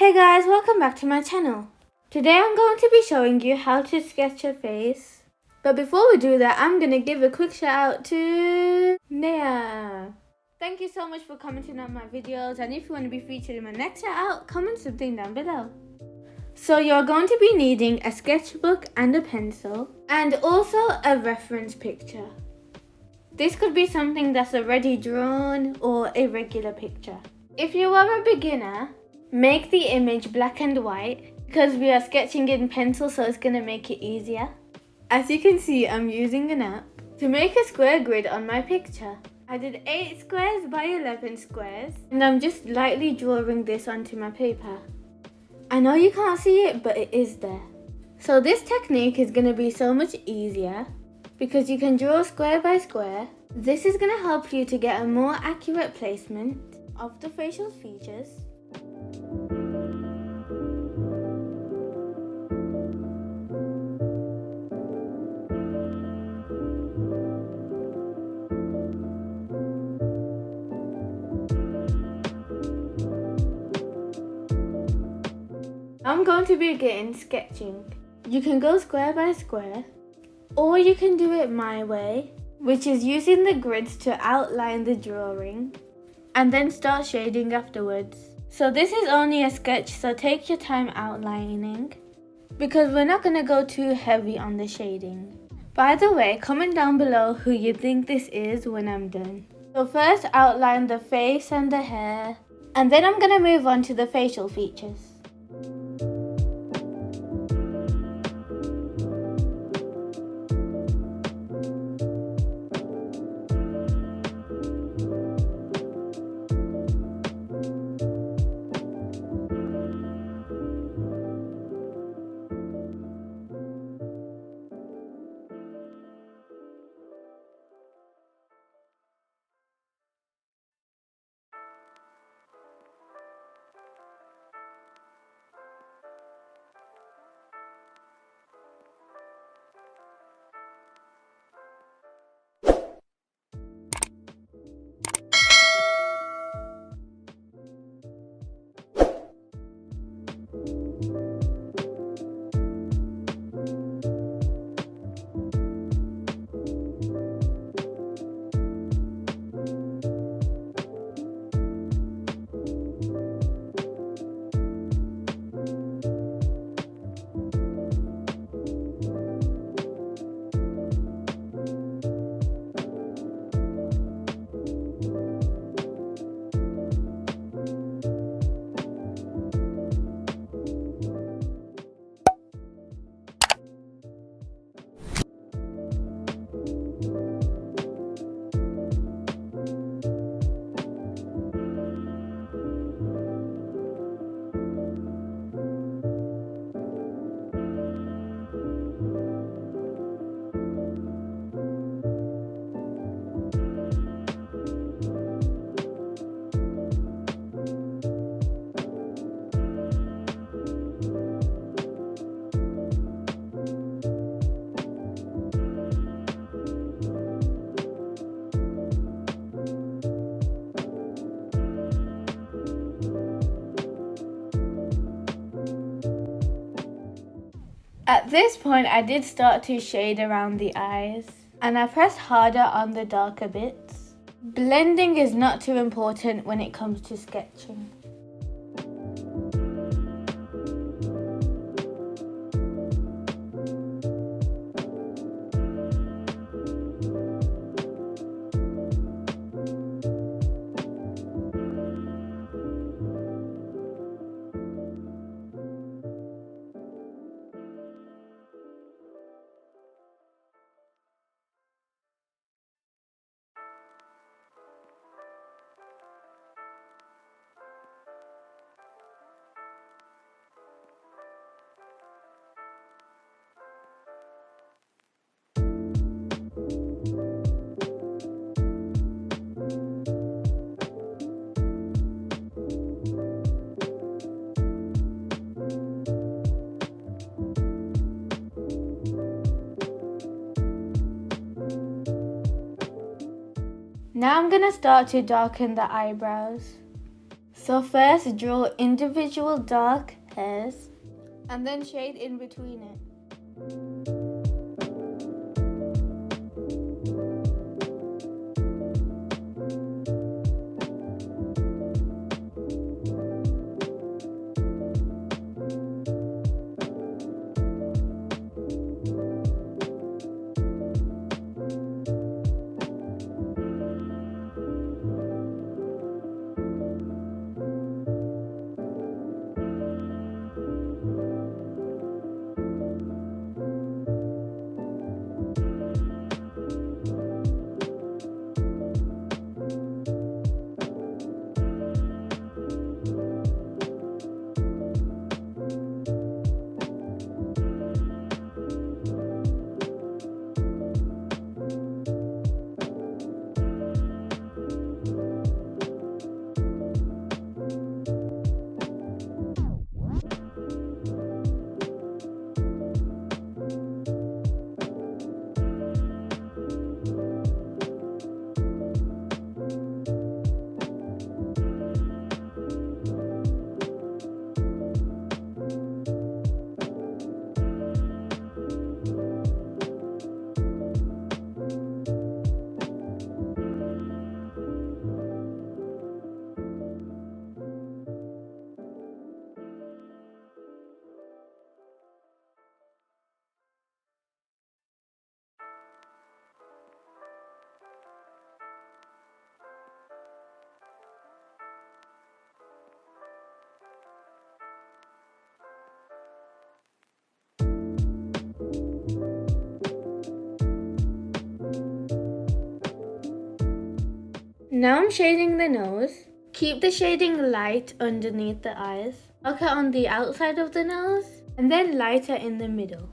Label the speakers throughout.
Speaker 1: Hey guys, welcome back to my channel. Today I'm going to be showing you how to sketch a face. But before we do that, I'm going to give a quick shout out to Nea. Thank you so much for commenting on my videos, and if you want to be featured in my next shout out, comment something down below. So you're going to be needing a sketchbook and a pencil, and also a reference picture. This could be something that's already drawn or a regular picture. If you are a beginner, make the image black and white because we are sketching in pencil, so it's going to make it easier. As you can see, I'm using an app to make a square grid on my picture. I did 8 squares by 11 squares, and I'm just lightly drawing this onto my paper. I know you can't see it, but it is there. So this technique is going to be so much easier because you can draw square by square. This is going to help you to get a more accurate placement of the facial features. I'm going to begin sketching. You can go square by square, or you can do it my way, which is using the grids to outline the drawing and then start shading afterwards. So this is only a sketch, so take your time outlining because we're not going to go too heavy on the shading. By the way, comment down below who you think this is when I'm done. So first outline the face and the hair, and then I'm going to move on to the facial features. At this point, I did start to shade around the eyes, and I pressed harder on the darker bits. Blending is not too important when it comes to sketching. Now I'm going to start to darken the eyebrows. So first draw individual dark hairs and then shade in between it. Now I'm shading the nose. Keep the shading light underneath the eyes. Darker on the outside of the nose and then lighter in the middle.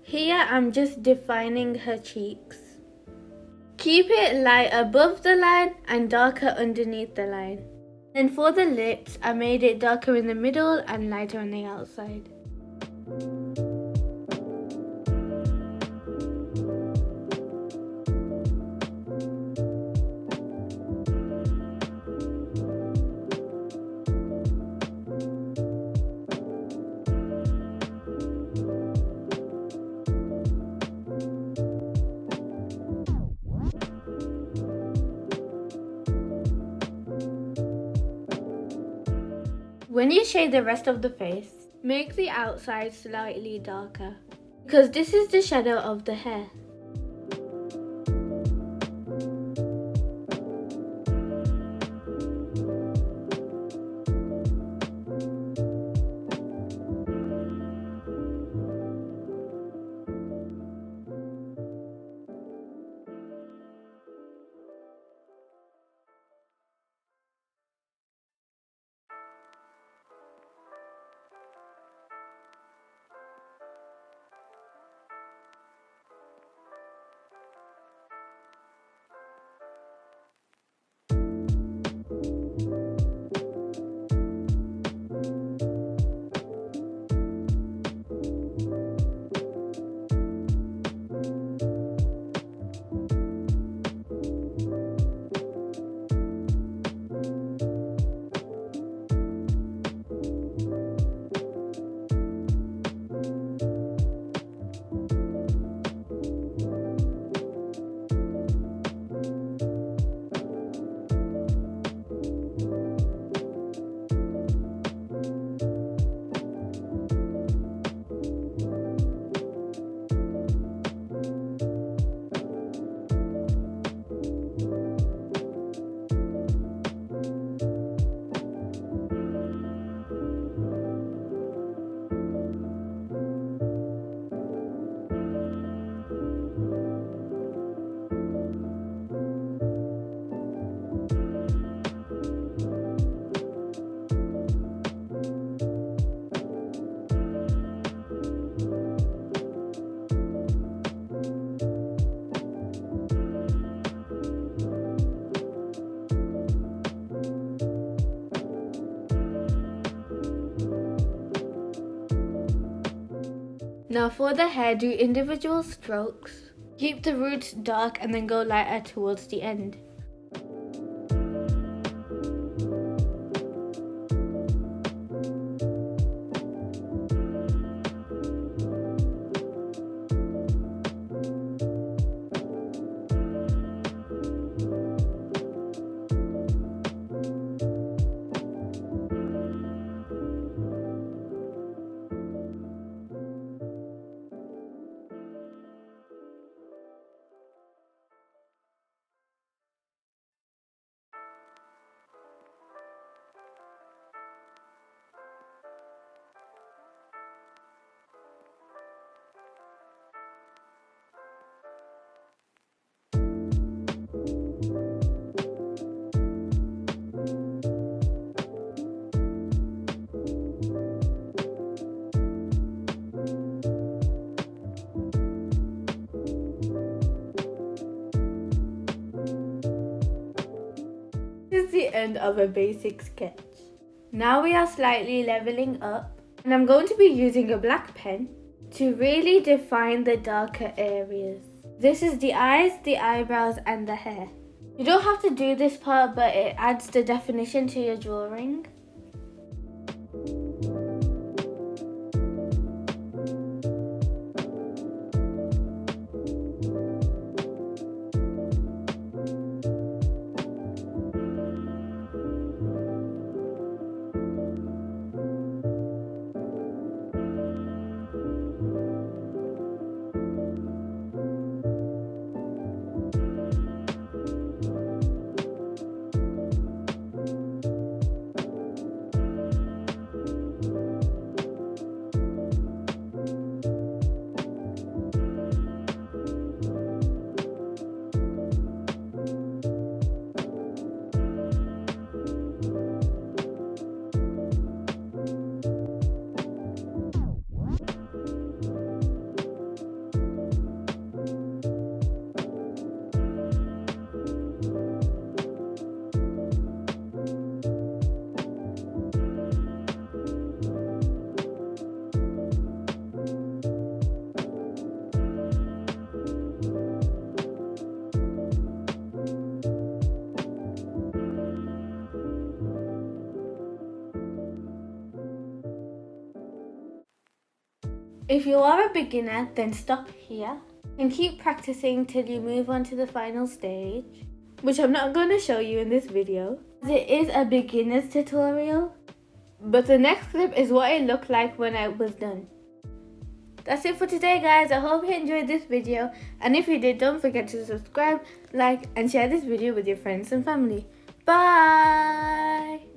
Speaker 1: Here I'm just defining her cheeks. Keep it light above the line and darker underneath the line. Then for the lips, I made it darker in the middle and lighter on the outside. When you shade the rest of the face, make the outside slightly darker because this is the shadow of the hair. Now for the hair, do individual strokes. Keep the roots dark and then go lighter towards the end. This is the end of a basic sketch. Now we are slightly leveling up, and I'm going to be using a black pen to really define the darker areas. This is the eyes, the eyebrows and the hair. You don't have to do this part, but it adds the definition to your drawing. If you are a beginner, then stop here and keep practicing till you move on to the final stage, which I'm not going to show you in this video, as it is a beginner's tutorial, but the next clip is what it looked like when I was done. That's it for today, guys. I hope you enjoyed this video, and if you did, don't forget to subscribe, like and share this video with your friends and family. Bye!